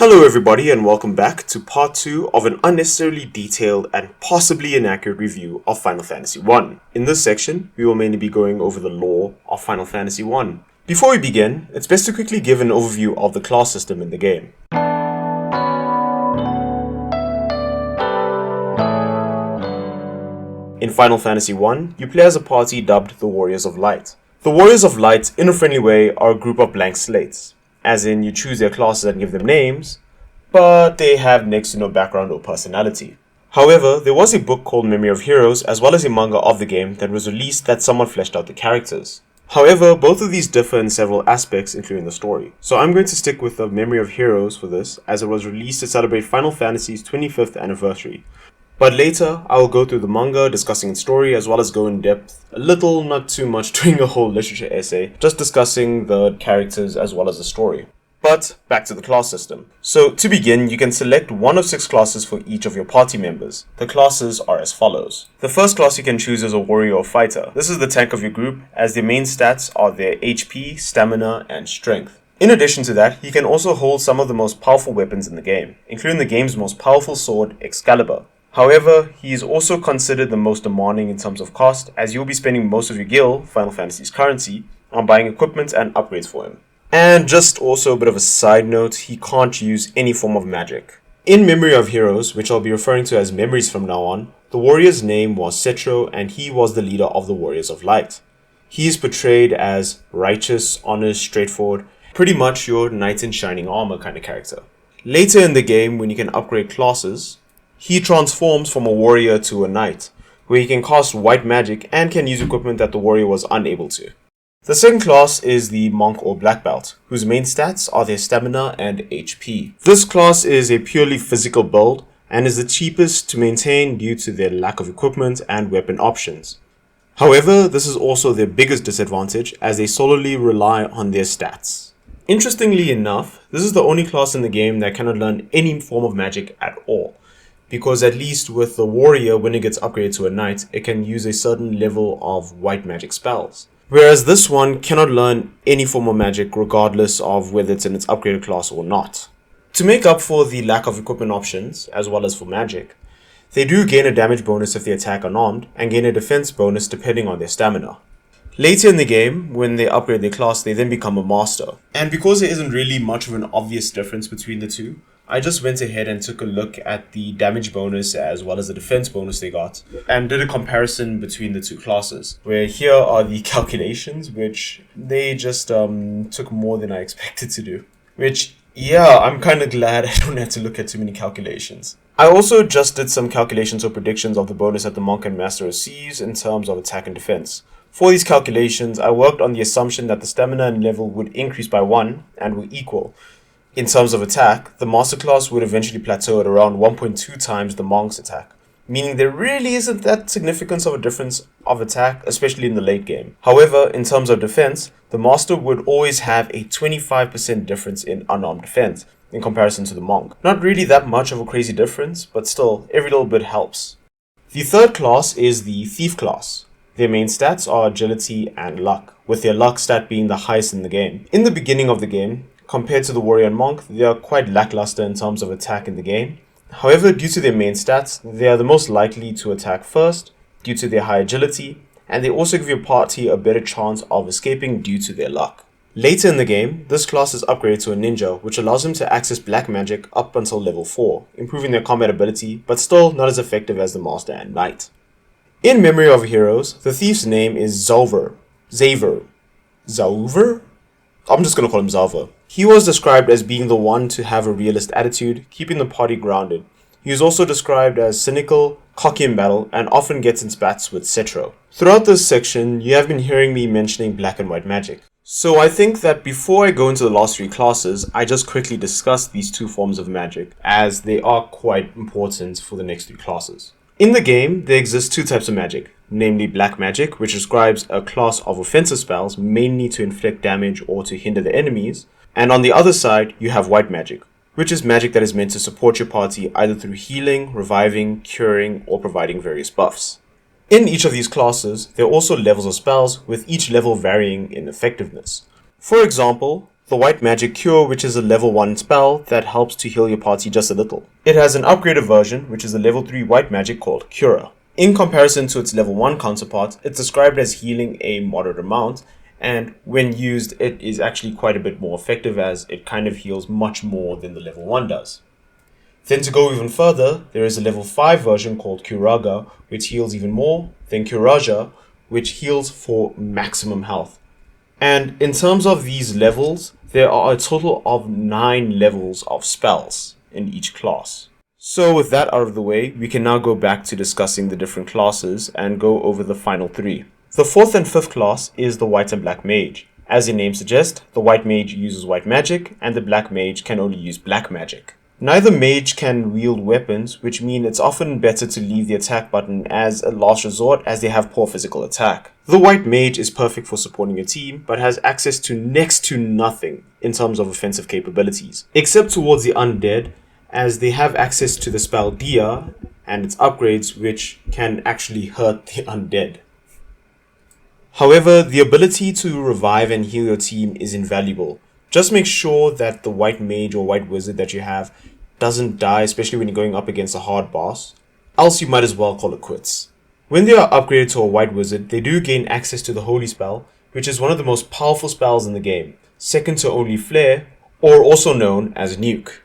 Hello everybody and welcome back to part 2 of an unnecessarily detailed and possibly inaccurate review of Final Fantasy 1. In this section, we will mainly be going over the lore of Final Fantasy 1. Before we begin, it's best to quickly give an overview of the class system in the game. In Final Fantasy 1, you play as a party dubbed the Warriors of Light. The Warriors of Light, in a friendly way, are a group of blank slates. As in, you choose their classes and give them names, but they have next to no background or personality. However, there was a book called Memory of Heroes as well as a manga of the game that was released that somewhat fleshed out the characters. However, both of these differ in several aspects, including the story. So I'm going to stick with the Memory of Heroes for this, as it was released to celebrate Final Fantasy's 25th anniversary. But later, I will go through the manga, discussing its story, as well as go in depth, a little, not too much, doing a whole literature essay, just discussing the characters as well as the story. But, back to the class system. So, to begin, you can select one of 6 classes for each of your party members. The classes are as follows. The first class you can choose is a warrior or fighter. This is the tank of your group, as their main stats are their HP, stamina, and strength. In addition to that, he can also hold some of the most powerful weapons in the game, including the game's most powerful sword, Excalibur. However, he is also considered the most demanding in terms of cost, as you'll be spending most of your gil, Final Fantasy's currency, on buying equipment and upgrades for him. And just also a bit of a side note, he can't use any form of magic. In Memory of Heroes, which I'll be referring to as Memories from now on, the warrior's name was Cetro and he was the leader of the Warriors of Light. He is portrayed as righteous, honest, straightforward, pretty much your knight in shining armor kind of character. Later in the game, when you can upgrade classes, he transforms from a warrior to a knight, where he can cast white magic and can use equipment that the warrior was unable to. The second class is the monk or black belt, whose main stats are their stamina and HP. This class is a purely physical build and is the cheapest to maintain due to their lack of equipment and weapon options. However, this is also their biggest disadvantage as they solely rely on their stats. Interestingly enough, this is the only class in the game that cannot learn any form of magic at all. Because at least with the warrior, when it gets upgraded to a knight, it can use a certain level of white magic spells. Whereas this one cannot learn any form of magic regardless of whether it's in its upgraded class or not. To make up for the lack of equipment options, as well as for magic, they do gain a damage bonus if they attack unarmed, and gain a defense bonus depending on their stamina. Later in the game, when they upgrade their class, they then become a master. And because there isn't really much of an obvious difference between the two, I just went ahead and took a look at the damage bonus as well as the defense bonus they got and did a comparison between the two classes, where here are the calculations, which they just took more than I expected to do. Which, yeah, I'm kind of glad I don't have to look at too many calculations. I also just did some calculations or predictions of the bonus that the monk and master receives in terms of attack and defense. For these calculations, I worked on the assumption that the stamina and level would increase by 1 and were equal. In terms of attack, the master class would eventually plateau at around 1.2 times the monk's attack, meaning there really isn't that significance of a difference of attack, especially in the late game. However, in terms of defense, the master would always have a 25% difference in unarmed defense in comparison to the monk. Not really that much of a crazy difference, but still, every little bit helps. The third class is the thief class. Their main stats are agility and luck, with their luck stat being the highest in the game. In the beginning of the game, compared to the warrior and monk, they are quite lackluster in terms of attack in the game. However, due to their main stats, they are the most likely to attack first, due to their high agility, and they also give your party a better chance of escaping due to their luck. Later in the game, this class is upgraded to a ninja, which allows them to access black magic up until level 4, improving their combat ability, but still not as effective as the master and knight. In Memory of Heroes, the thief's name is Zalver. Zalver? I'm just gonna call him Zalver. He was described as being the one to have a realist attitude, keeping the party grounded. He is also described as cynical, cocky in battle, and often gets in spats with Cetro. Throughout this section, you have been hearing me mentioning black and white magic. So I think that before I go into the last 3 classes, I just quickly discuss these 2 forms of magic, as they are quite important for the next 3 classes. In the game, there exist 2 types of magic, namely black magic, which describes a class of offensive spells mainly to inflict damage or to hinder the enemies, and on the other side, you have white magic, which is magic that is meant to support your party either through healing, reviving, curing, or providing various buffs. In each of these classes, there are also levels of spells, with each level varying in effectiveness. For example, The White Magic Cure, which is a level 1 spell that helps to heal your party just a little. It has an upgraded version, which is a level 3 White Magic called Cura. In comparison to its level 1 counterpart, it's described as healing a moderate amount, and when used, it is actually quite a bit more effective as it kind of heals much more than the level 1 does. Then to go even further, there is a level 5 version called Curaga, which heals even more, then Curaja, which heals for maximum health. And in terms of these levels, there are a total of 9 levels of spells in each class. So with that out of the way, we can now go back to discussing the different classes and go over the final 3. The 4th and 5th class is the White and Black Mage. As the name suggests, the White Mage uses white magic and the Black Mage can only use black magic. Neither mage can wield weapons, which mean it's often better to leave the attack button as a last resort as they have poor physical attack. The White Mage is perfect for supporting your team, but has access to next to nothing in terms of offensive capabilities, except towards the undead, as they have access to the spell Dia and its upgrades, which can actually hurt the undead. However, the ability to revive and heal your team is invaluable. Just make sure that the White Mage or White Wizard that you have doesn't die, especially when you're going up against a hard boss, else you might as well call it quits. When they are upgraded to a White Wizard, they do gain access to the Holy Spell, which is one of the most powerful spells in the game, second to only Flare, or also known as Nuke.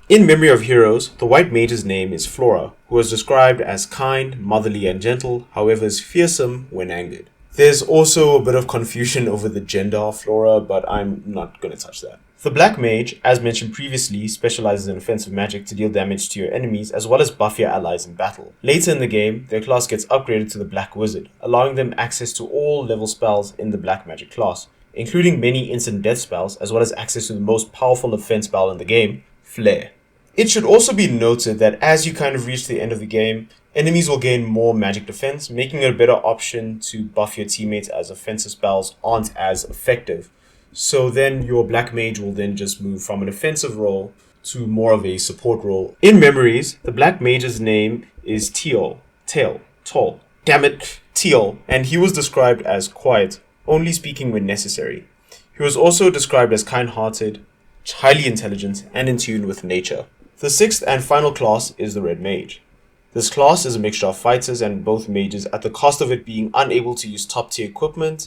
In memory of heroes, the White Mage's name is Flora, who is described as kind, motherly and gentle, however is fearsome when angered. There's also a bit of confusion over the gender of Flora, but I'm not going to touch that. The Black Mage, as mentioned previously, specializes in offensive magic to deal damage to your enemies as well as buff your allies in battle. Later in the game, their class gets upgraded to the Black Wizard, allowing them access to all level spells in the Black Magic class, including many instant death spells as well as access to the most powerful offense spell in the game, Flare. It should also be noted that as you kind of reach the end of the game, enemies will gain more magic defense, making it a better option to buff your teammates as offensive spells aren't as effective. So then your Black Mage will then just move from an offensive role to more of a support role. In memories, the Black Mage's name is Teal, and he was described as quiet, only speaking when necessary. He was also described as kind-hearted, highly intelligent, and in tune with nature. The 6th and final class is the Red Mage. This class is a mixture of fighters and both mages at the cost of it being unable to use top tier equipment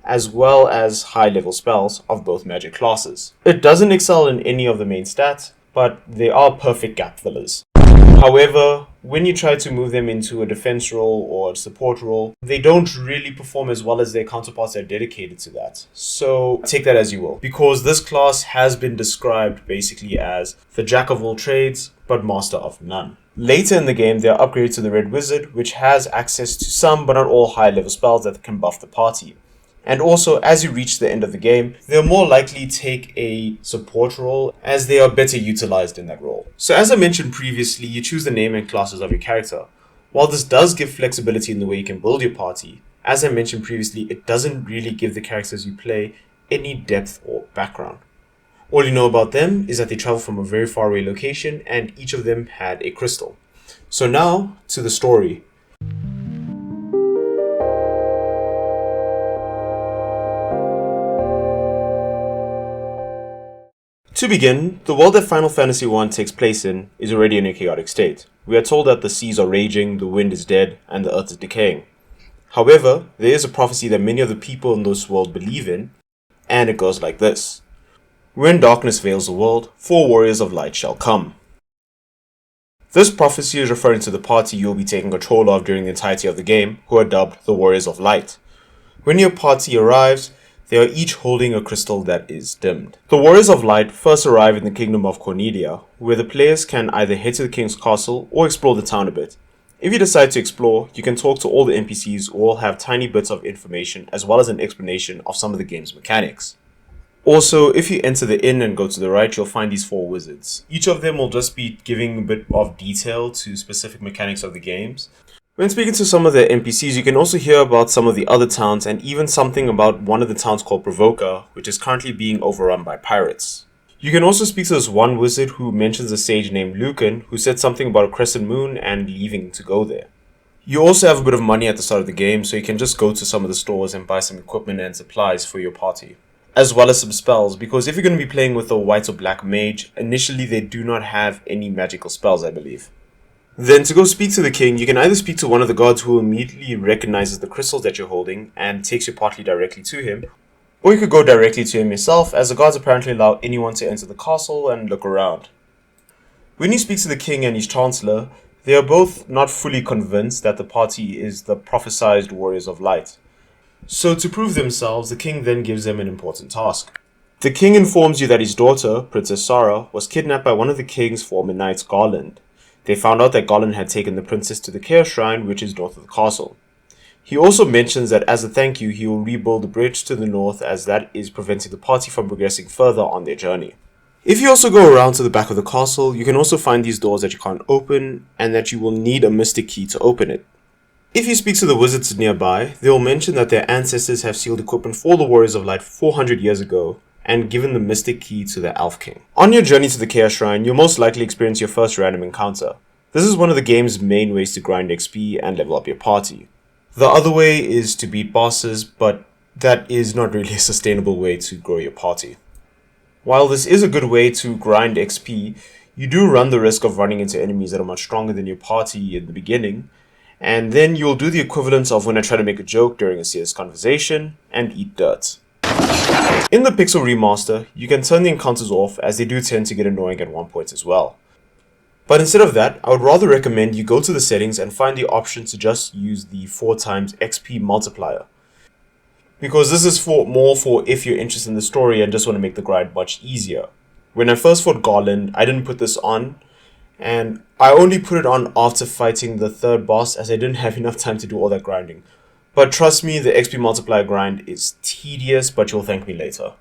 as well as high level spells of both magic classes. It doesn't excel in any of the main stats, but they are perfect gap fillers. However, when you try to move them into a defense role or a support role, they don't really perform as well as their counterparts that are dedicated to that. So take that as you will, because this class has been described basically as the jack of all trades, but master of none. Later in the game, they are upgraded to the Red Wizard, which has access to some but not all high level spells that can buff the party. And also, as you reach the end of the game, they'll more likely take a support role as they are better utilized in that role. So as I mentioned previously, you choose the name and classes of your character. While this does give flexibility in the way you can build your party, as I mentioned previously, it doesn't really give the characters you play any depth or background. All you know about them is that they travel from a very far away location and each of them had a crystal. So now, to the story. To begin, the world that Final Fantasy I takes place in is already in a chaotic state. We are told that the seas are raging, the wind is dead, and the earth is decaying. However, there is a prophecy that many of the people in this world believe in, and it goes like this. When darkness veils the world, 4 warriors of light shall come. This prophecy is referring to the party you will be taking control of during the entirety of the game, who are dubbed the Warriors of Light. When your party arrives, they are each holding a crystal that is dimmed. The Warriors of Light first arrive in the kingdom of Cornelia, where the players can either head to the king's castle or explore the town a bit. If you decide to explore, you can talk to all the NPCs who all have tiny bits of information as well as an explanation of some of the game's mechanics. Also, if you enter the inn and go to the right, you'll find these 4 wizards. Each of them will just be giving a bit of detail to specific mechanics of the games. When speaking to some of the NPCs, you can also hear about some of the other towns and even something about one of the towns called Provoca, which is currently being overrun by pirates. You can also speak to this one wizard who mentions a sage named Lucan, who said something about a crescent moon and leaving to go there. You also have a bit of money at the start of the game, so you can just go to some of the stores and buy some equipment and supplies for your party. as well as some spells, because if you're going to be playing with a white or black mage, initially they do not have any magical spells, I believe. Then to go speak to the king, you can either speak to one of the guards who immediately recognizes the crystals that you're holding and takes your party directly to him, or you could go directly to him yourself, as the guards apparently allow anyone to enter the castle and look around. When you speak to the king and his chancellor, they are both not fully convinced that the party is the prophesized warriors of light. So to prove themselves, the king then gives them an important task. The king informs you that his daughter, Princess Sarah, was kidnapped by one of the king's former knights, Garland. They found out that Garland had taken the princess to the Chaos Shrine, which is north of the castle. He also mentions that as a thank you, he will rebuild the bridge to the north, as that is preventing the party from progressing further on their journey. If you also go around to the back of the castle, you can also find these doors that you can't open, and that you will need a mystic key to open it. If you speak to the wizards nearby, they will mention that their ancestors have sealed equipment for the Warriors of Light 400 years ago, and given the mystic key to the Elf King. On your journey to the Chaos Shrine, you'll most likely experience your first random encounter. This is one of the game's main ways to grind XP and level up your party. The other way is to beat bosses, but that is not really a sustainable way to grow your party. While this is a good way to grind XP, you do run the risk of running into enemies that are much stronger than your party in the beginning, and then you'll do the equivalent of when I try to make a joke during a serious conversation and eat dirt. In the Pixel Remaster, you can turn the encounters off, as they do tend to get annoying at one point as well. But instead of that, I would rather recommend you go to the settings and find the option to just use the 4 times XP multiplier. Because this is more for if you're interested in the story and just want to make the grind much easier. When I first fought Garland, I didn't put this on, and I only put it on after fighting the 3rd boss, as I didn't have enough time to do all that grinding. But trust me, the XP multiplier grind is tedious, but you'll thank me later.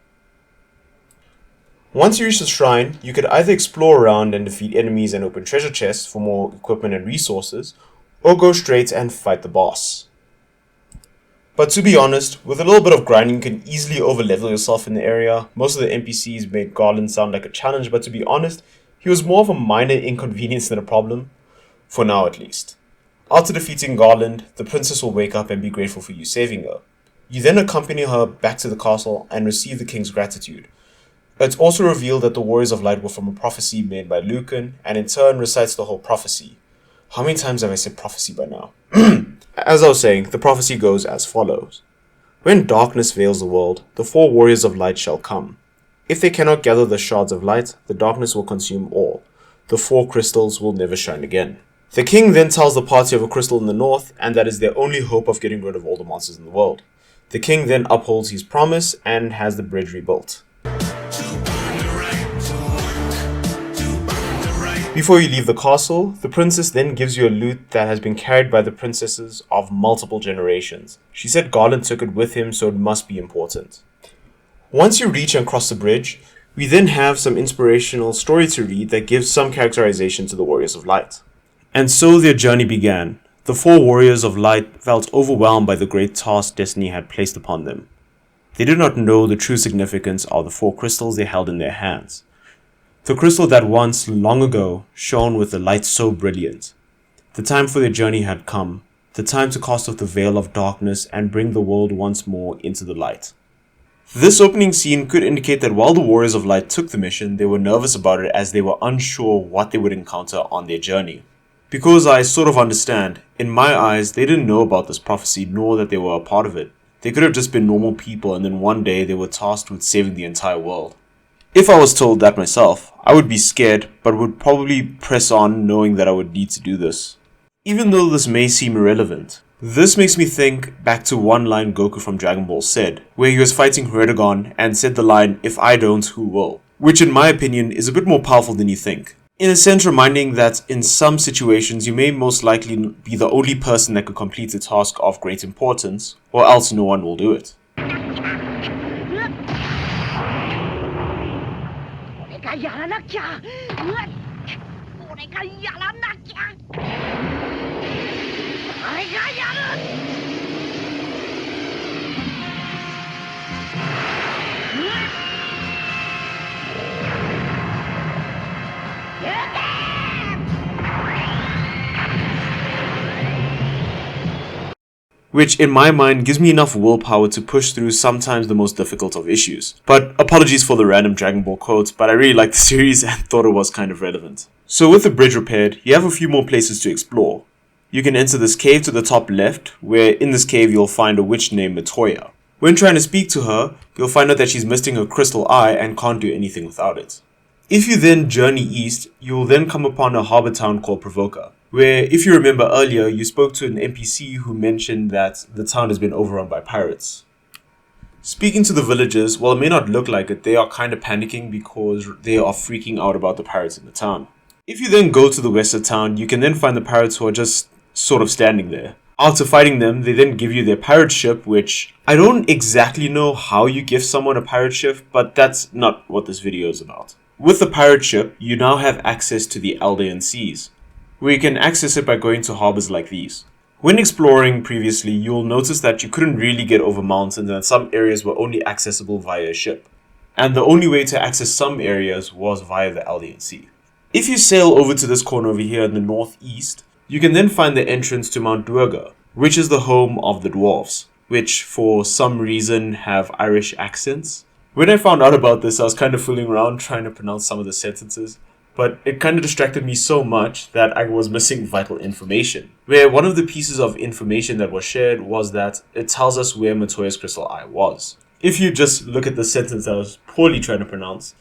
Once you reach the shrine, you could either explore around and defeat enemies and open treasure chests for more equipment and resources, or go straight and fight the boss. But to be honest, with a little bit of grinding you can easily overlevel yourself in the area. Most of the NPCs made Garland sound like a challenge, but to be honest, he was more of a minor inconvenience than a problem, for now at least. After defeating Garland, the princess will wake up and be grateful for you saving her. You then accompany her back to the castle and receive the king's gratitude. It's also revealed that the Warriors of Light were from a prophecy made by Lucan, and in turn recites the whole prophecy. How many times have I said prophecy by now? As I was saying, the prophecy goes as follows. When darkness veils the world, the 4 Warriors of Light shall come. If they cannot gather the shards of light, the darkness will consume all. The 4 crystals will never shine again. The king then tells the party of a crystal in the north, and that is their only hope of getting rid of all the monsters in the world. The king then upholds his promise and has the bridge rebuilt. Before you leave the castle, the princess then gives you a lute that has been carried by the princesses of multiple generations. She said Garland took it with him, so it must be important. Once you reach and cross the bridge, we then have some inspirational story to read that gives some characterization to the Warriors of Light. And so their journey began. The 4 Warriors of Light felt overwhelmed by the great task destiny had placed upon them. They did not know the true significance of the 4 crystals they held in their hands. The crystal that once, long ago, shone with a light so brilliant. The time for their journey had come, the time to cast off the veil of darkness and bring the world once more into the light. This opening scene could indicate that while the Warriors of Light took the mission, they were nervous about it, as they were unsure what they would encounter on their journey. Because I sort of understand, in my eyes, they didn't know about this prophecy nor that they were a part of it. They could have just been normal people, and then one day they were tasked with saving the entire world. If I was told that myself, I would be scared, but would probably press on knowing that I would need to do this. Even though this may seem irrelevant, this makes me think back to one line Goku from Dragon Ball said, where he was fighting Huragon and said the line, "If I don't, who will?" Which in my opinion is a bit more powerful than you think. In a sense reminding that in some situations you may most likely be the only person that could complete a task of great importance, or else no one will do it. which in my mind gives me enough willpower to push through sometimes the most difficult of issues. But apologies for the random Dragon Ball quotes, but I really liked the series and thought it was kind of relevant. So with the bridge repaired, you have a few more places to explore. You can enter this cave to the top left, where in this cave you'll find a witch named Matoya. When trying to speak to her, you'll find out that she's missing her crystal eye and can't do anything without it. If you then journey east, you'll then come upon a harbour town called Provoca, where, if you remember earlier, you spoke to an NPC who mentioned that the town has been overrun by pirates. Speaking to the villagers, while it may not look like it, they are kind of panicking because they are freaking out about the pirates in the town. If you then go to the west of town, you can then find the pirates who are just sort of standing there. After fighting them, they then give you their pirate ship, which I don't exactly know how you give someone a pirate ship, but that's not what this video is about. With the pirate ship, you now have access to the Aldean Seas, where you can access it by going to harbors like these. When exploring previously, you'll notice that you couldn't really get over mountains and that some areas were only accessible via a ship. And the only way to access some areas was via the Aldean Sea. If you sail over to this corner over here in the northeast, you can then find the entrance to Mount Duergar, which is the home of the dwarves, which for some reason have Irish accents. When I found out about this, I was kind of fooling around trying to pronounce some of the sentences, but it kind of distracted me so much that I was missing vital information. Where one of the pieces of information that was shared was that it tells us where Matoya's crystal eye was. If you just look at the sentence I was poorly trying to pronounce,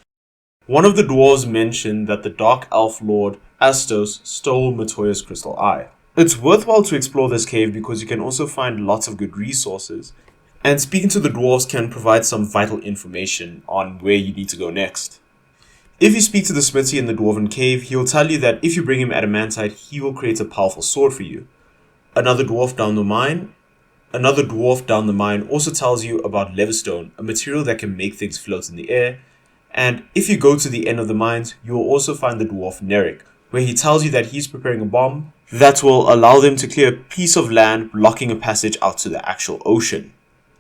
one of the dwarves mentioned that the Dark Elf Lord Astos stole Matoya's crystal eye. It's worthwhile to explore this cave because you can also find lots of good resources, and speaking to the dwarves can provide some vital information on where you need to go next. If you speak to the smithy in the dwarven cave, he will tell you that if you bring him adamantite, he will create a powerful sword for you. Another dwarf down the mine also tells you about leverstone, a material that can make things float in the air. And if you go to the end of the mines, you will also find the dwarf Neric, where he tells you that he's preparing a bomb that will allow them to clear a piece of land, blocking a passage out to the actual ocean.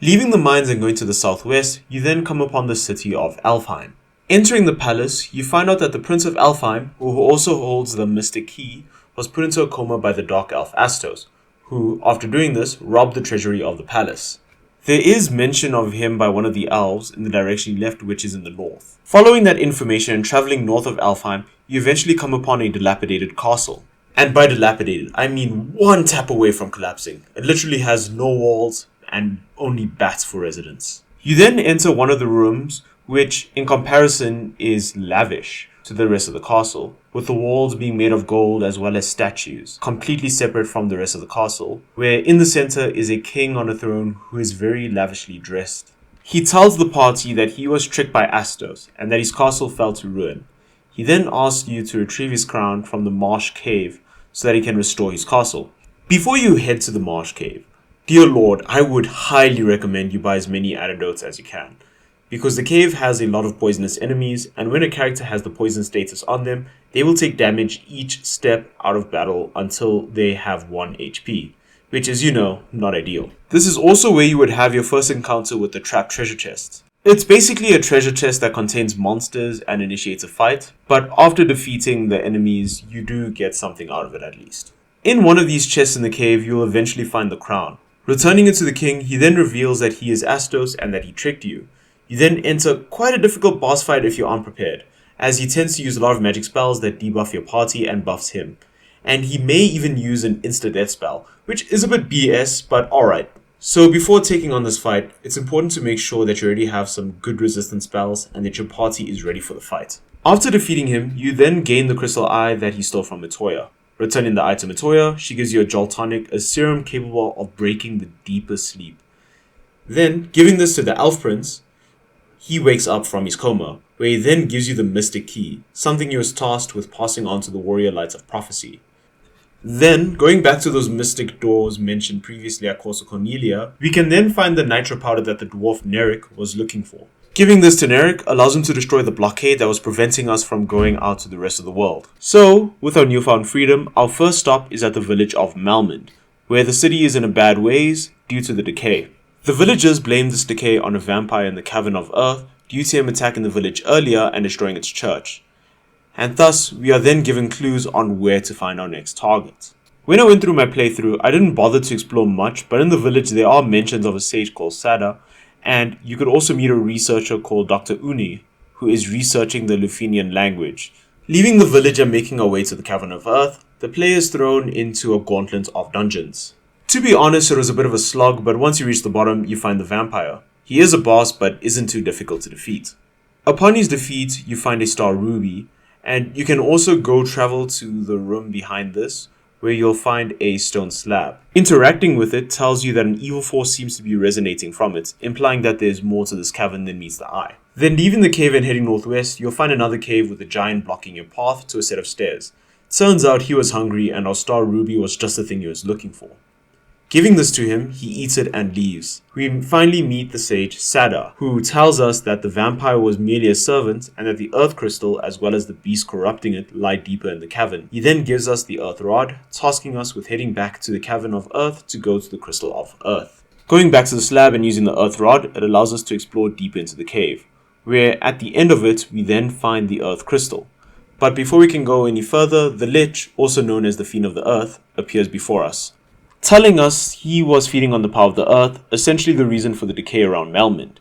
Leaving the mines and going to the southwest, you then come upon the city of Alfheim. Entering the palace, you find out that the Prince of Alfheim, who also holds the Mystic Key, was put into a coma by the Dark Elf Astos, who, after doing this, robbed the treasury of the palace. There is mention of him by one of the elves in the direction he left, which is in the north. Following that information and traveling north of Alfheim, you eventually come upon a dilapidated castle. And by dilapidated, I mean one tap away from collapsing. It literally has no walls and only bats for residents. You then enter one of the rooms, which in comparison is lavish to the rest of the castle, with the walls being made of gold as well as statues, completely separate from the rest of the castle, where in the center is a king on a throne who is very lavishly dressed. He tells the party that he was tricked by Astos and that his castle fell to ruin. He then asks you to retrieve his crown from the marsh cave so that he can restore his castle. Before you head to the marsh cave, dear lord, I would highly recommend you buy as many antidotes as you can, because the cave has a lot of poisonous enemies, and when a character has the poison status on them, they will take damage each step out of battle until they have 1 HP, which is, not ideal. This is also where you would have your first encounter with the trapped treasure chest. It's basically a treasure chest that contains monsters and initiates a fight, but after defeating the enemies, you do get something out of it at least. In one of these chests in the cave, you'll eventually find the crown. Returning it to the king, he then reveals that he is Astos and that he tricked you. You then enter quite a difficult boss fight if you're unprepared, as he tends to use a lot of magic spells that debuff your party and buffs him. And he may even use an insta-death spell, which is a bit BS, but alright. So before taking on this fight, it's important to make sure that you already have some good resistance spells and that your party is ready for the fight. After defeating him, you then gain the crystal eye that he stole from Matoya. Returning the eye to Matoya, she gives you a Jolt Tonic, a serum capable of breaking the deepest sleep. Then, giving this to the Elf Prince, he wakes up from his coma, where he then gives you the Mystic Key, something he was tasked with passing on to the Warrior Lights of Prophecy. Then, going back to those mystic doors mentioned previously at Corso Cornelia, we can then find the nitro powder that the dwarf Neric was looking for. Giving this to Neric allows him to destroy the blockade that was preventing us from going out to the rest of the world. So, with our newfound freedom, our first stop is at the village of Malmund, where the city is in a bad ways due to the decay. The villagers blame this decay on a vampire in the Cavern of Earth due to him attacking the village earlier and destroying its church. And thus, we are then given clues on where to find our next target. When I went through my playthrough, I didn't bother to explore much, but in the village there are mentions of a sage called Sada, and you could also meet a researcher called Dr. Uni, who is researching the Lufenian language. Leaving the village and making our way to the Cavern of Earth, the player is thrown into a gauntlet of dungeons. To be honest, it was a bit of a slog, but once you reach the bottom, you find the vampire. He is a boss, but isn't too difficult to defeat. Upon his defeat, you find a star ruby, and you can also go travel to the room behind this, where you'll find a stone slab. Interacting with it tells you that an evil force seems to be resonating from it, implying that there's more to this cavern than meets the eye. Then leaving the cave and heading northwest, you'll find another cave with a giant blocking your path to a set of stairs. Turns out he was hungry and our star ruby was just the thing he was looking for. Giving this to him, he eats it and leaves. We finally meet the sage Sada, who tells us that the vampire was merely a servant and that the earth crystal as well as the beast corrupting it lie deeper in the cavern. He then gives us the earth rod, tasking us with heading back to the cavern of earth to go to the crystal of earth. Going back to the slab and using the earth rod, it allows us to explore deeper into the cave, where at the end of it we then find the earth crystal. But before we can go any further, the Lich, also known as the Fiend of the Earth, appears before us, telling us he was feeding on the power of the earth, essentially the reason for the decay around Melmond.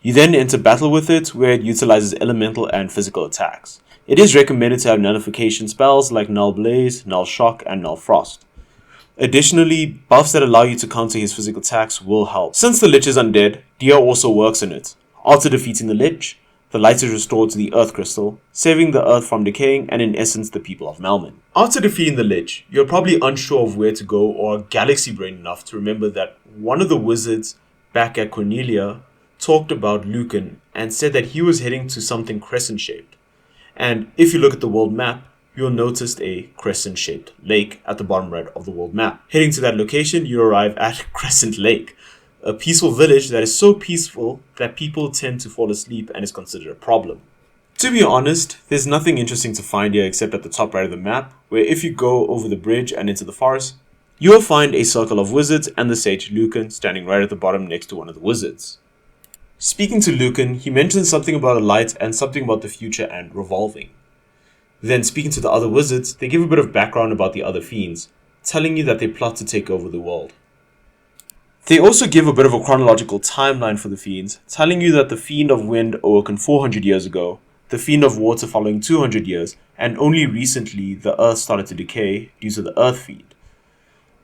You then enter battle with it, where it utilizes elemental and physical attacks. It is recommended to have nullification spells like Null Blaze, Null Shock, and Null Frost. Additionally, buffs that allow you to counter his physical attacks will help. Since the Lich is undead, Dia also works in it. After defeating the Lich, the light is restored to the Earth Crystal, saving the Earth from decaying and in essence the people of Melmond. After defeating the Lich, you're probably unsure of where to go or galaxy brain enough to remember that one of the wizards back at Cornelia talked about Lucan and said that he was heading to something crescent shaped. And if you look at the world map, you'll notice a crescent shaped lake at the bottom right of the world map. Heading to that location, you arrive at Crescent Lake, a peaceful village that is so peaceful that people tend to fall asleep and is considered a problem. To be honest, there's nothing interesting to find here except at the top right of the map, where if you go over the bridge and into the forest, you will find a circle of wizards and the sage Lucan standing right at the bottom next to one of the wizards. Speaking to Lucan, he mentions something about a light and something about the future and revolving. Then speaking to the other wizards, they give a bit of background about the other fiends, telling you that they plot to take over the world. They also give a bit of a chronological timeline for the fiends, telling you that the Fiend of Wind awoken 400 years ago, the Fiend of Water following 200 years, and only recently the Earth started to decay due to the Earth Fiend.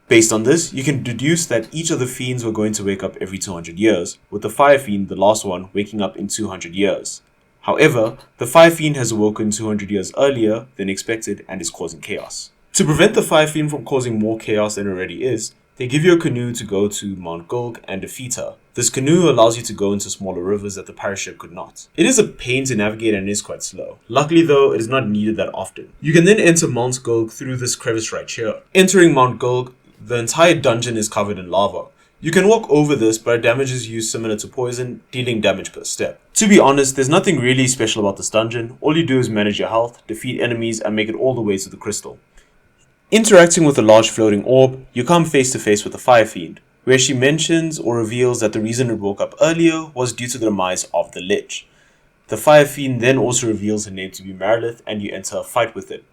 Based on this, you can deduce that each of the fiends were going to wake up every 200 years, with the Fire Fiend, the last one, waking up in 200 years. However, the Fire Fiend has awoken 200 years earlier than expected and is causing chaos. To prevent the Fire Fiend from causing more chaos than it already is, they give you a canoe to go to Mount Gulg and defeat her. This canoe allows you to go into smaller rivers that the pirate ship could not. It is a pain to navigate and is quite slow. Luckily though, it is not needed that often. You can then enter Mount Gulg through this crevice right here. Entering Mount Gulg, the entire dungeon is covered in lava. You can walk over this, but it damages you similar to poison, dealing damage per step. To be honest, there's nothing really special about this dungeon. All you do is manage your health, defeat enemies, and make it all the way to the crystal. Interacting with a large floating orb, you come face to face with the Fire Fiend, where she mentions or reveals that the reason it woke up earlier was due to the demise of the Lich. The Fire Fiend then also reveals her name to be Marilith and you enter a fight with it.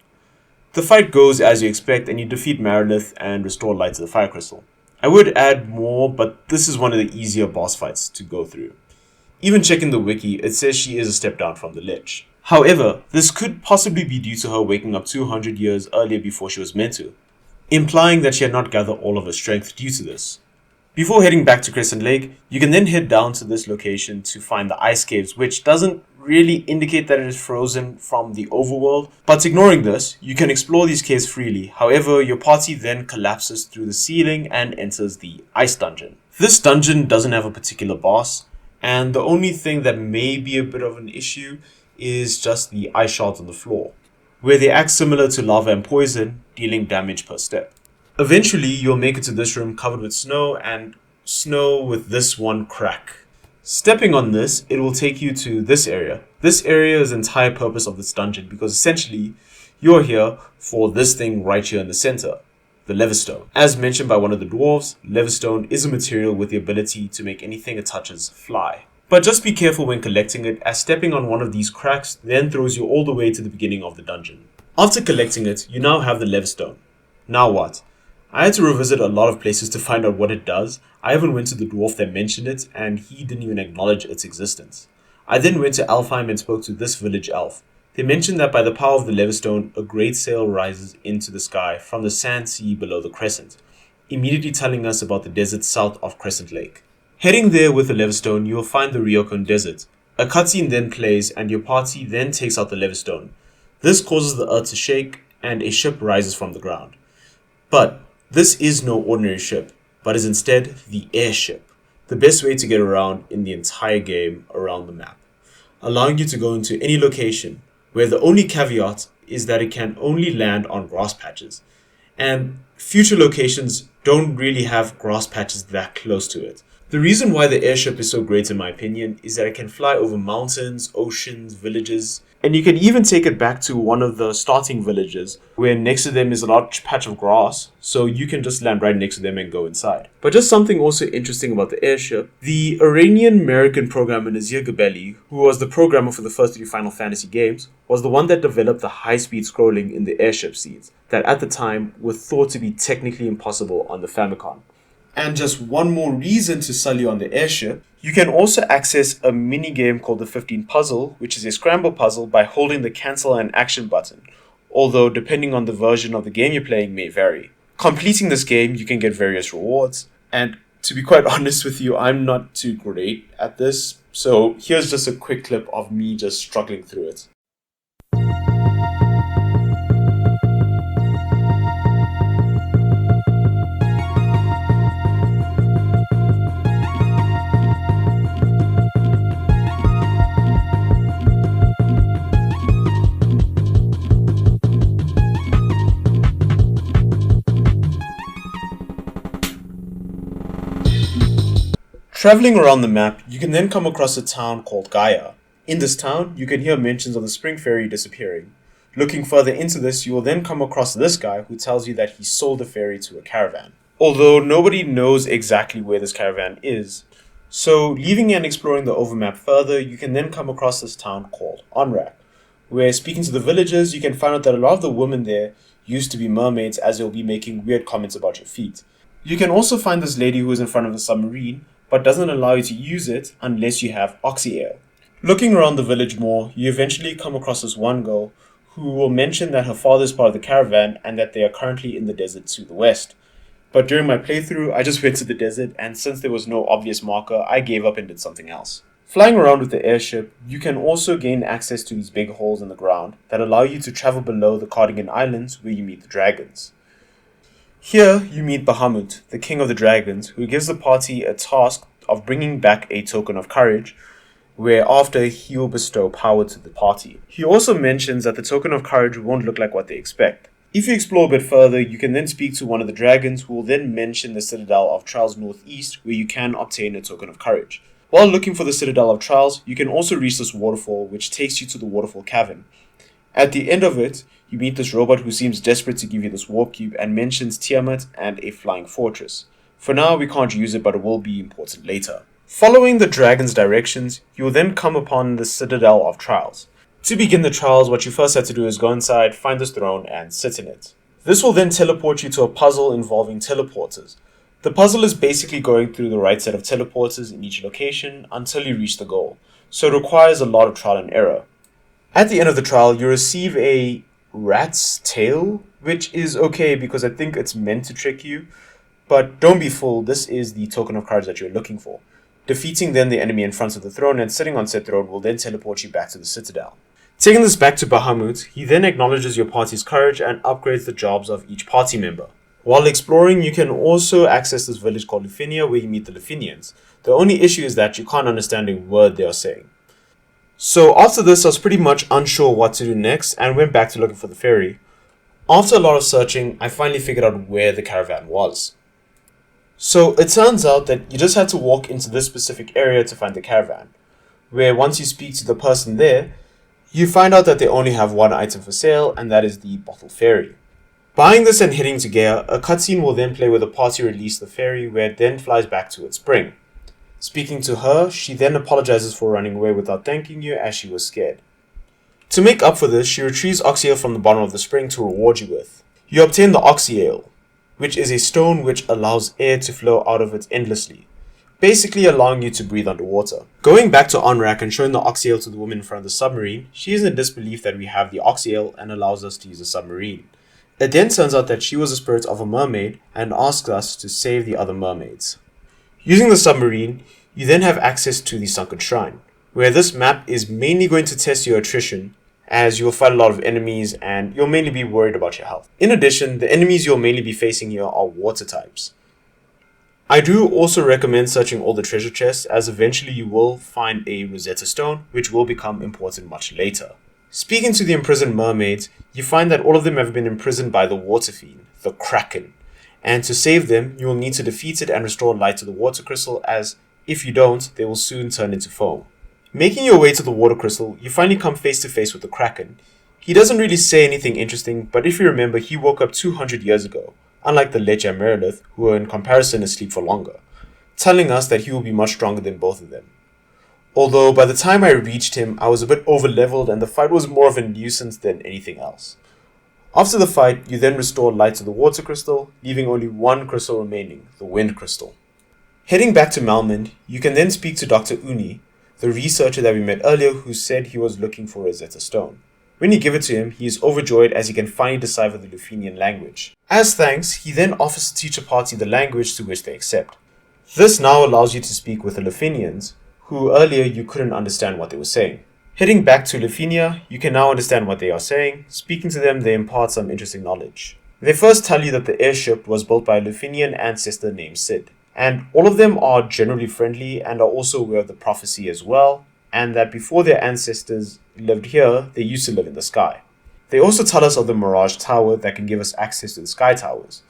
The fight goes as you expect and you defeat Marilith and restore light to the Fire Crystal. I would add more, but this is one of the easier boss fights to go through. Even checking the wiki, it says she is a step down from the Lich. However, this could possibly be due to her waking up 200 years earlier before she was meant to, implying that she had not gathered all of her strength due to this. Before heading back to Crescent Lake, you can then head down to this location to find the ice caves, which doesn't really indicate that it is frozen from the overworld, but ignoring this, you can explore these caves freely. However, your party then collapses through the ceiling and enters the ice dungeon. This dungeon doesn't have a particular boss, and the only thing that may be a bit of an issue is just the ice shards on the floor, where they act similar to lava and poison, dealing damage per step. Eventually, you'll make it to this room covered with snow and snow with this one crack. Stepping on this, it will take you to this area. This area is the entire purpose of this dungeon because essentially, you're here for this thing right here in the center, the Leverstone. As mentioned by one of the dwarves, Leverstone is a material with the ability to make anything it touches fly. But just be careful when collecting it, as stepping on one of these cracks then throws you all the way to the beginning of the dungeon. After collecting it, you now have the Leverstone. Now what? I had to revisit a lot of places to find out what it does. I even went to the dwarf that mentioned it, and he didn't even acknowledge its existence. I then went to Alfheim and spoke to this village elf. They mentioned that by the power of the Levistone, a great sail rises into the sky from the sand sea below the crescent, immediately telling us about the desert south of Crescent Lake. Heading there with the Levistone, you will find the Ryokon Desert. A cutscene then plays, and your party then takes out the Levistone. This causes the earth to shake, and a ship rises from the ground. But this is no ordinary ship, but is instead the airship, the best way to get around in the entire game around the map, allowing you to go into any location, where the only caveat is that it can only land on grass patches, and future locations don't really have grass patches that close to it. The reason why the airship is so great in my opinion is that it can fly over mountains, oceans, villages, and you can even take it back to one of the starting villages where next to them is a large patch of grass, so you can just land right next to them and go inside. But just something also interesting about the airship, the Iranian-American programmer Nazir Gabelli, who was the programmer for the first 3 Final Fantasy games, was the one that developed the high-speed scrolling in the airship scenes that at the time were thought to be technically impossible on the Famicom. And just one more reason to sully on the airship, you can also access a mini game called the 15 Puzzle, which is a scramble puzzle by holding the cancel and action button, although depending on the version of the game you're playing may vary. Completing this game, you can get various rewards, and to be quite honest with you, I'm not too great at this, so here's just a quick clip of me just struggling through it. Traveling around the map, you can then come across a town called Gaia. In this town, you can hear mentions of the spring fairy disappearing. Looking further into this, you will then come across this guy who tells you that he sold the fairy to a caravan. Although nobody knows exactly where this caravan is. So, leaving and exploring the overmap further, you can then come across this town called Onrak, where speaking to the villagers, you can find out that a lot of the women there used to be mermaids, as they'll be making weird comments about your feet. You can also find this lady who is in front of the submarine, but doesn't allow you to use it unless you have Oxy Air. Looking around the village more, you eventually come across this one girl who will mention that her father is part of the caravan and that they are currently in the desert to the west. But during my playthrough, I just went to the desert, and since there was no obvious marker, I gave up and did something else. Flying around with the airship, you can also gain access to these big holes in the ground that allow you to travel below the Cardigan Islands where you meet the dragons. Here, you meet Bahamut, the king of the dragons, who gives the party a task of bringing back a token of courage, whereafter he will bestow power to the party. He also mentions that the token of courage won't look like what they expect. If you explore a bit further, you can then speak to one of the dragons, who will then mention the Citadel of Trials Northeast, where you can obtain a token of courage. While looking for the Citadel of Trials, you can also reach this waterfall, which takes you to the Waterfall Cavern. At the end of it, you meet this robot who seems desperate to give you this warp cube and mentions Tiamat and a flying fortress. For now, we can't use it, but it will be important later. Following the dragon's directions, you will then come upon the Citadel of Trials. To begin the trials, what you first have to do is go inside, find this throne, and sit in it. This will then teleport you to a puzzle involving teleporters. The puzzle is basically going through the right set of teleporters in each location until you reach the goal, so it requires a lot of trial and error. At the end of the trial, you receive a rat's tail, which is okay because I think it's meant to trick you, but don't be fooled, this is the token of courage that you're looking for. Defeating then the enemy in front of the throne and sitting on said throne will then teleport you back to the Citadel. Taking this back to Bahamut, he then acknowledges your party's courage and upgrades the jobs of each party member. While exploring, you can also access this village called Lufinia where you meet the Lufinians. The only issue is that you can't understand a word they are saying. So after this, I was pretty much unsure what to do next and went back to looking for the ferry. After a lot of searching, I finally figured out where the caravan was. So it turns out that you just had to walk into this specific area to find the caravan, where once you speak to the person there, you find out that they only have one item for sale, and that is the bottle ferry. Buying this and heading to Gaia, a cutscene will then play where the party release the ferry, where it then flies back to its spring. Speaking to her, she then apologizes for running away without thanking you as she was scared. To make up for this, she retrieves Oxy Ale from the bottom of the spring to reward you with. You obtain the Oxy Ale, which is a stone which allows air to flow out of it endlessly, basically allowing you to breathe underwater. Going back to Onrak and showing the oxyale to the woman in front of the submarine, she is in disbelief that we have the oxyale and allows us to use the submarine. It then turns out that she was a spirit of a mermaid and asks us to save the other mermaids. Using the submarine, you then have access to the sunken shrine, where this map is mainly going to test your attrition, as you'll fight a lot of enemies and you'll mainly be worried about your health. In addition, the enemies you'll mainly be facing here are water types. I do also recommend searching all the treasure chests, as eventually you will find a Rosetta Stone, which will become important much later. Speaking to the imprisoned mermaids, you find that all of them have been imprisoned by the water fiend, the Kraken, and to save them, you will need to defeat it and restore light to the water crystal, as if you don't, they will soon turn into foam. Making your way to the water crystal, you finally come face to face with the Kraken. He doesn't really say anything interesting, but if you remember, he woke up 200 years ago, unlike the Lecha Meredith, who are in comparison asleep for longer, telling us that he will be much stronger than both of them. Although by the time I reached him, I was a bit over-leveled and the fight was more of a nuisance than anything else. After the fight, you then restore light to the water crystal, leaving only one crystal remaining, the wind crystal. Heading back to Malmond, you can then speak to Dr. Uni, the researcher that we met earlier who said he was looking for a Rosetta Stone. When you give it to him, he is overjoyed as he can finally decipher the Lufenian language. As thanks, he then offers to teach a party the language to which they accept. This now allows you to speak with the Lufenians, who earlier you couldn't understand what they were saying. Heading back to Lufenia, you can now understand what they are saying. Speaking to them, they impart some interesting knowledge. They first tell you that the airship was built by a Lufenian ancestor named Sid, and all of them are generally friendly and are also aware of the prophecy as well, and that before their ancestors lived here, they used to live in the sky. They also tell us of the Mirage Tower that can give us access to the Sky Towers,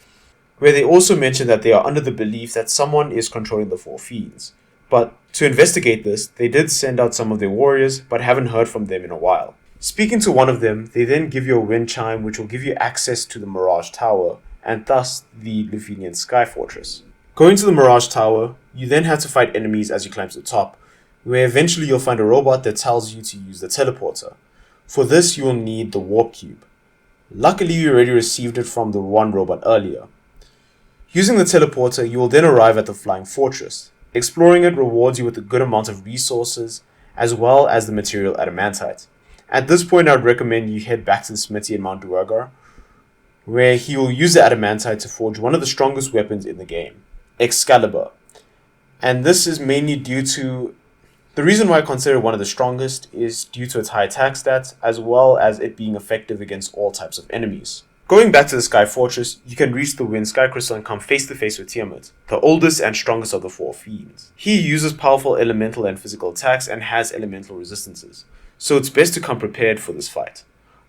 where they also mention that they are under the belief that someone is controlling the Four Fiends. But to investigate this, they did send out some of their warriors, but haven't heard from them in a while. Speaking to one of them, they then give you a wind chime which will give you access to the Mirage Tower, and thus the Lufenian Sky Fortress. Going to the Mirage Tower, you then have to fight enemies as you climb to the top, where eventually you'll find a robot that tells you to use the teleporter. For this, you will need the warp cube. Luckily, you already received it from the one robot earlier. Using the teleporter, you will then arrive at the Flying Fortress. Exploring it rewards you with a good amount of resources, as well as the material adamantite. At this point, I would recommend you head back to the smithy in Mount Duergar, where he will use the adamantite to forge one of the strongest weapons in the game, Excalibur. And this is mainly due to... The reason why I consider it one of the strongest is due to its high attack stats, as well as it being effective against all types of enemies. Going back to the Sky Fortress, you can reach the Wind Sky Crystal and come face to face with Tiamat, the oldest and strongest of the Four Fiends. He uses powerful elemental and physical attacks and has elemental resistances, so it's best to come prepared for this fight.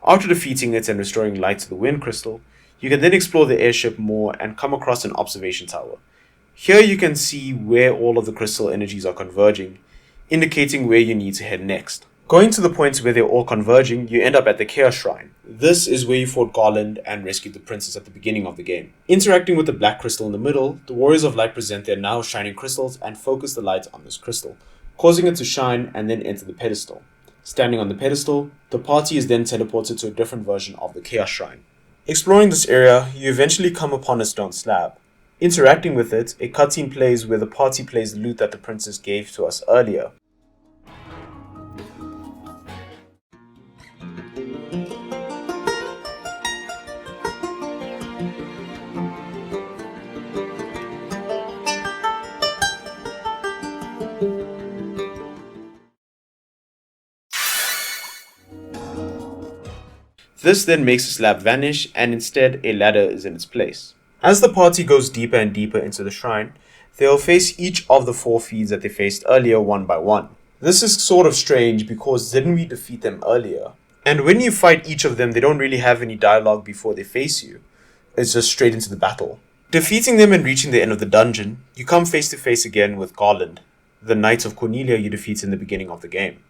After defeating it and restoring light to the Wind Crystal, you can then explore the airship more and come across an observation tower. Here you can see where all of the crystal energies are converging, indicating where you need to head next. Going to the points where they're all converging, you end up at the Chaos Shrine. This is where you fought Garland and rescued the princess at the beginning of the game. Interacting with the black crystal in the middle, the Warriors of Light present their now shining crystals and focus the light on this crystal, causing it to shine and then enter the pedestal. Standing on the pedestal, the party is then teleported to a different version of the Chaos Shrine. Exploring this area, you eventually come upon a stone slab. Interacting with it, a cutscene plays where the party plays the loot that the princess gave to us earlier. This then makes the slab vanish, and instead a ladder is in its place. As the party goes deeper and deeper into the shrine, they will face each of the four fiends that they faced earlier one by one. This is sort of strange because didn't we defeat them earlier? And when you fight each of them, they don't really have any dialogue before they face you. It's just straight into the battle. Defeating them and reaching the end of the dungeon, you come face to face again with Garland, the Knight of Cornelia you defeat in the beginning of the game.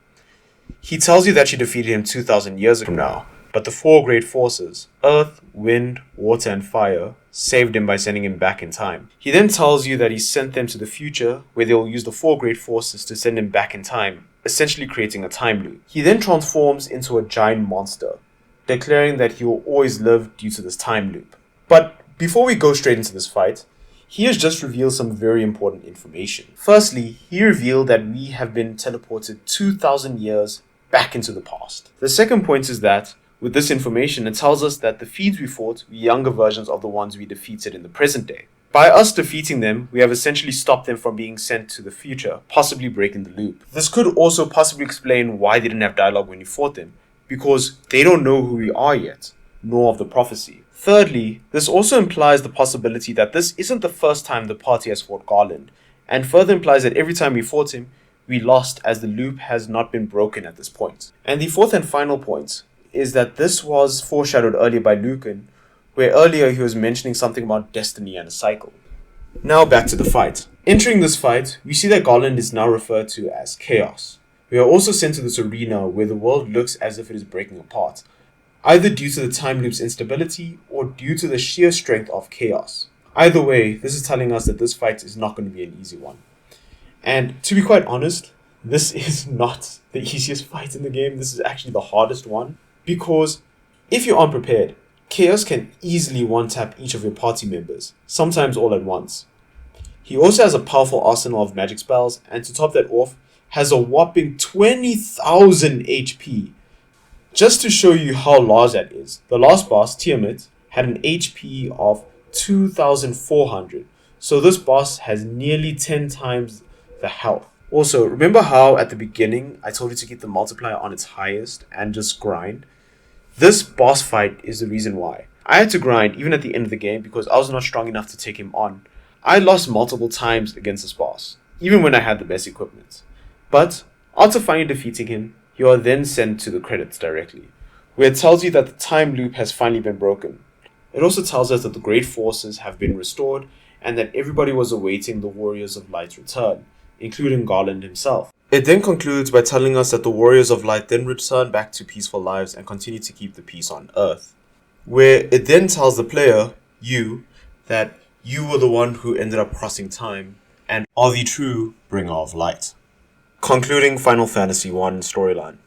He tells you that you defeated him 2,000 years from now, but the four great forces, earth, wind, water, and fire, saved him by sending him back in time. He then tells you that he sent them to the future, where they will use the four great forces to send him back in time, essentially creating a time loop. He then transforms into a giant monster, declaring that he will always live due to this time loop. But Before we go straight into this fight, he has just revealed some very important information. Firstly, he revealed that we have been teleported 2,000 years back into the past. The second point is that, with this information, it tells us that the fiends we fought were younger versions of the ones we defeated in the present day. By us defeating them, we have essentially stopped them from being sent to the future, possibly breaking the loop. This could also possibly explain why they didn't have dialogue when you fought them, because they don't know who we are yet, nor of the prophecy. Thirdly, this also implies the possibility that this isn't the first time the party has fought Garland, and further implies that every time we fought him, we lost as the loop has not been broken at this point. And the fourth and final point is that this was foreshadowed earlier by Lucan, where earlier he was mentioning something about destiny and a cycle. Now back to the fight. Entering this fight, we see that Garland is now referred to as Chaos. We are also sent to this arena where the world looks as if it is breaking apart, either due to the time loop's instability or due to the sheer strength of Chaos. Either way, this is telling us that this fight is not going to be an easy one. And to be quite honest, this is not the easiest fight in the game. This is actually the hardest one, because if you're unprepared, Chaos can easily one-tap each of your party members, sometimes all at once. He also has a powerful arsenal of magic spells, and to top that off, has a whopping 20,000 HP. Just to show you how large that is, the last boss, Tiamat, had an HP of 2,400, so this boss has nearly 10 times the health. Also, remember how at the beginning I told you to keep the multiplier on its highest and just grind? This boss fight is the reason why. I had to grind even at the end of the game because I was not strong enough to take him on. I lost multiple times against this boss, even when I had the best equipment. But after finally defeating him, you are then sent to the credits directly, where it tells you that the time loop has finally been broken. It also tells us that the great forces have been restored and that everybody was awaiting the Warriors of Light's return, including Garland himself. It then concludes by telling us that the Warriors of Light then return back to peaceful lives and continue to keep the peace on Earth, where it then tells the player, you, that you were the one who ended up crossing time and are the true bringer of light. Concluding Final Fantasy I storyline.